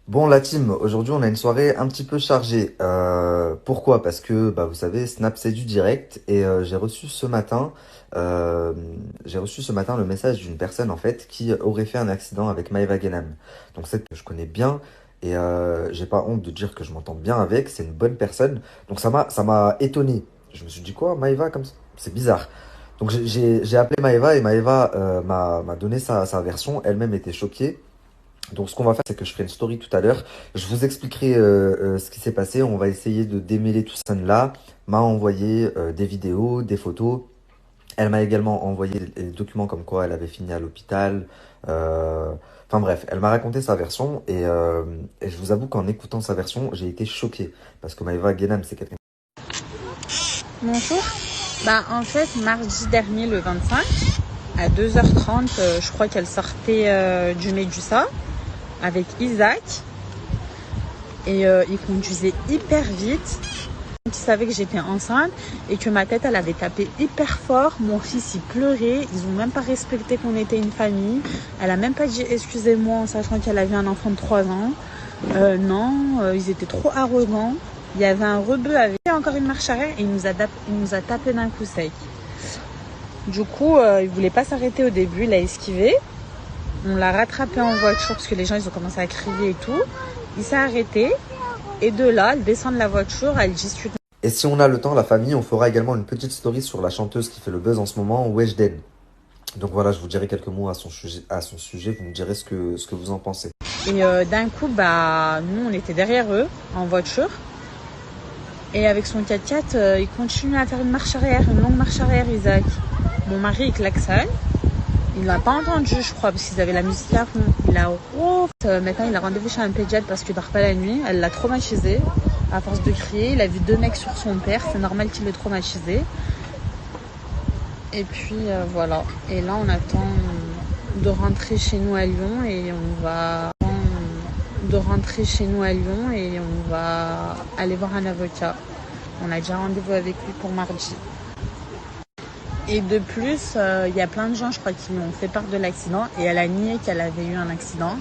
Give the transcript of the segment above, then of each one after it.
Bon, la team, aujourd'hui on a une soirée un petit peu chargée. Pourquoi? Parce que, bah, vous savez, Snap c'est du direct et euh, j'ai reçu ce matin le message d'une personne en fait qui aurait fait un accident avec Maëva Guénam. Donc celle que je connais bien et j'ai pas honte de dire que je m'entends bien avec. C'est une bonne personne. Donc ça m'a étonné. Je me suis dit quoi, Maëva comme ça? C'est bizarre. Donc j'ai appelé Maëva et Maëva m'a donné sa version. Elle-même était choquée. Donc ce qu'on va faire, c'est que je ferai une story tout à l'heure. Je vous expliquerai ce qui s'est passé. On va essayer de démêler tout ça là. M'a envoyé des vidéos, des photos. Elle m'a également envoyé les documents comme quoi elle avait fini à l'hôpital. Euh, Enfin bref, elle m'a raconté sa version et je vous avoue qu'en écoutant sa version, j'ai été choqué. Parce que Maëva Guénam, c'est quelqu'un. Bonjour. En fait, mardi dernier, le 25, à 2h30, je crois qu'elle sortait du Médusa avec Isaac. Et il conduisait hyper vite. Il savait que j'étais enceinte et que ma tête, elle avait tapé hyper fort. Mon fils, il pleurait. Ils ont même pas respecté qu'on était une famille. Elle a même pas dit excusez-moi en sachant qu'elle avait un enfant de 3 ans. Non, ils étaient trop arrogants. Il y avait un rebeu avec encore une marche arrière et il nous a tapé d'un coup sec. Du coup, il voulait pas s'arrêter au début, il a esquivé. On l'a rattrapé en voiture parce que les gens ils ont commencé à crier et tout. Il s'est arrêté et de là, elle descend de la voiture, elle discute. Et si on a le temps, la famille, on fera également une petite story sur la chanteuse qui fait le buzz en ce moment, Weshden. Donc voilà, je vous dirai quelques mots à son sujet, vous me direz ce que vous en pensez. Et d'un coup, nous on était derrière eux en voiture. Et avec son 4x4, il continue à faire une marche arrière, une longue marche arrière, Isaac. Mon mari, il klaxonne. Il l'a pas entendu, je crois, parce qu'ils avaient la musique à fond. Il a maintenant, il a rendez-vous chez un pédiatre parce qu'il dort pas la nuit. Elle l'a traumatisé. À force de crier, il a vu 2 mecs sur son père. C'est normal qu'il l'ait traumatisé. Et puis voilà. Et là, on attend de rentrer chez nous à Lyon et on va aller voir un avocat. On a déjà rendez-vous avec lui pour mardi. Et de plus, il y a plein de gens, je crois, qui lui ont fait part de l'accident et elle a nié qu'elle avait eu un accident.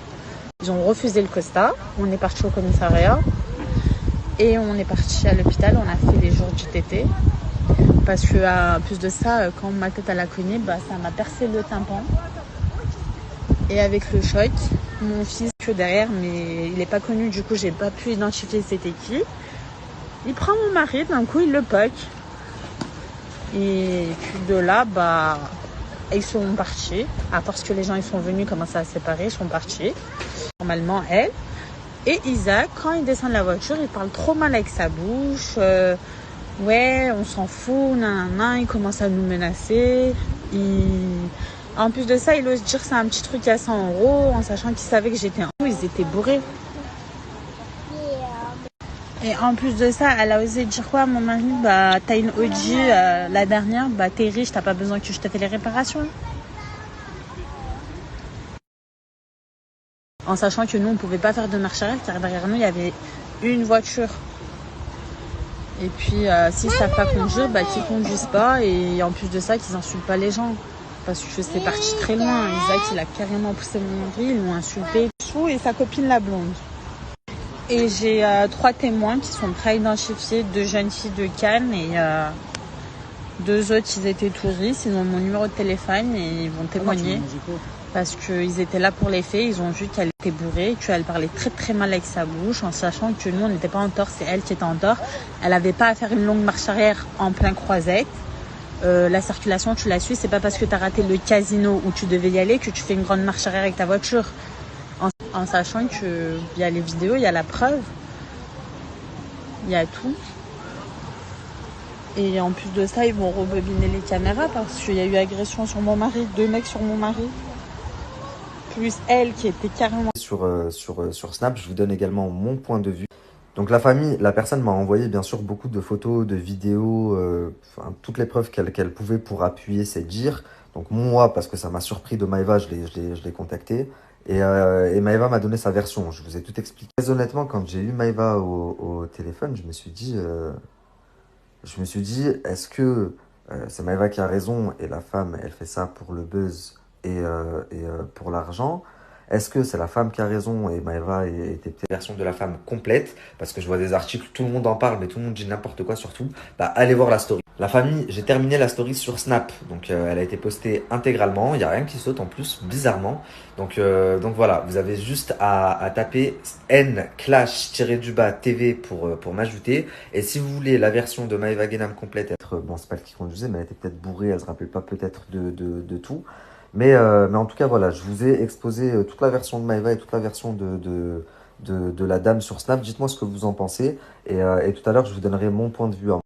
Ils ont refusé le constat. On est parti au commissariat et on est parti à l'hôpital. On a fait les jours du TT parce que, en plus de ça, quand ma tête elle a cogné, ça m'a percé le tympan. Et avec le choc, mon fils que derrière, mais il n'est pas connu, du coup, j'ai pas pu identifier c'était qui. Il prend mon mari, d'un coup, il le poque. Et puis de là, ils sont partis. À force que les gens ils sont venus commencer à se séparer, ils sont partis. Normalement, elle. Et Isaac, quand il descend de la voiture, il parle trop mal avec sa bouche. Ouais, on s'en fout, nanana. Il commence à nous menacer. En plus de ça, il ose dire c'est un petit truc à 100 € en sachant qu'il savait que j'étais en haut. Ils étaient bourrés. Et en plus de ça, elle a osé dire quoi à mon mari, t'as une Audi, la dernière, t'es riche, t'as pas besoin que je te fais les réparations. En sachant que nous, on pouvait pas faire de marche arrière car derrière nous, il y avait une voiture. Et puis, s'ils savent pas conduire, qu'ils conduisent pas. Et en plus de ça, qu'ils insultent pas les gens. Parce que c'est parti très loin. Isaac, il a carrément poussé mon mari, ils l'ont insulté. Et sa copine, la blonde. Et j'ai 3 témoins qui sont prêts à identifier, 2 jeunes filles de Cannes et 2 autres, ils étaient touristes. Ils ont mon numéro de téléphone et ils vont témoigner. Parce qu'ils étaient là pour les faits. Ils ont vu qu'elle était bourrée, qu'elle parlait très très mal avec sa bouche, en sachant que nous, on n'était pas en tort, c'est elle qui était en tort. Elle n'avait pas à faire une longue marche arrière en plein croisette. La circulation, tu la suis. C'est pas parce que tu as raté le casino où tu devais y aller que tu fais une grande marche arrière avec ta voiture. En sachant qu'il y a les vidéos, il y a la preuve, il y a tout. Et en plus de ça, ils vont rebobiner les caméras parce qu'il y a eu agression sur mon mari, 2 mecs sur mon mari. Plus elle qui était carrément... Sur Snap, je vous donne également mon point de vue. Donc la personne m'a envoyé bien sûr beaucoup de photos, de vidéos, toutes les preuves qu'elle pouvait pour appuyer ses dires. Donc moi, parce que ça m'a surpris de Maëva, je l'ai contacté. Et Maëva m'a donné sa version, je vous ai tout expliqué. Très honnêtement, quand j'ai eu Maëva au téléphone, je me suis dit, est-ce que c'est Maëva qui a raison et la femme, elle fait ça pour le buzz et pour l'argent? Est-ce que c'est la femme qui a raison et Maëva était peut-être la version de la femme complète? Parce que je vois des articles, tout le monde en parle, mais tout le monde dit n'importe quoi surtout. Bah, allez voir la story. La famille, j'ai terminé la story sur Snap, donc elle a été postée intégralement, il n'y a rien qui saute en plus, bizarrement. Donc voilà, vous avez juste à taper N clash-du-bas TV pour m'ajouter. Et si vous voulez la version de Maëva Guénam complète, bon, c'est pas elle qui conduisait, mais elle était peut-être bourrée, elle se rappelle pas peut-être de tout. Mais en tout cas, voilà, je vous ai exposé toute la version de Maëva et toute la version de la dame sur Snap. Dites-moi ce que vous en pensez. Et tout à l'heure, je vous donnerai mon point de vue, hein.